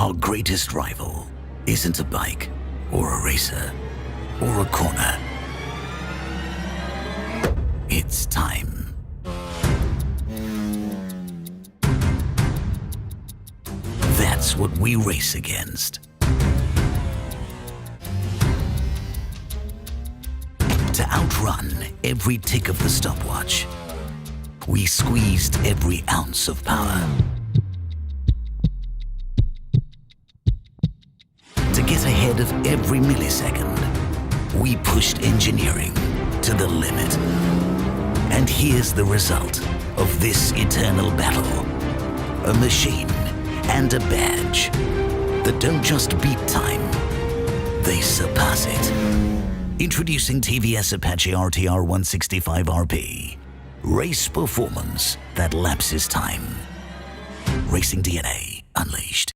Our greatest rival isn't a bike, or a racer, or a corner. It's time. That's what we race against. To outrun every tick of the stopwatch, we squeezed every ounce of power. To get ahead of every millisecond, we pushed engineering to the limit. And here's the result of this eternal battle. A machine and a badge that don't just beat time, they surpass it. Introducing Tvs Apache RTR 165 RP. Race performance that lapses time. Racing DNA unleashed.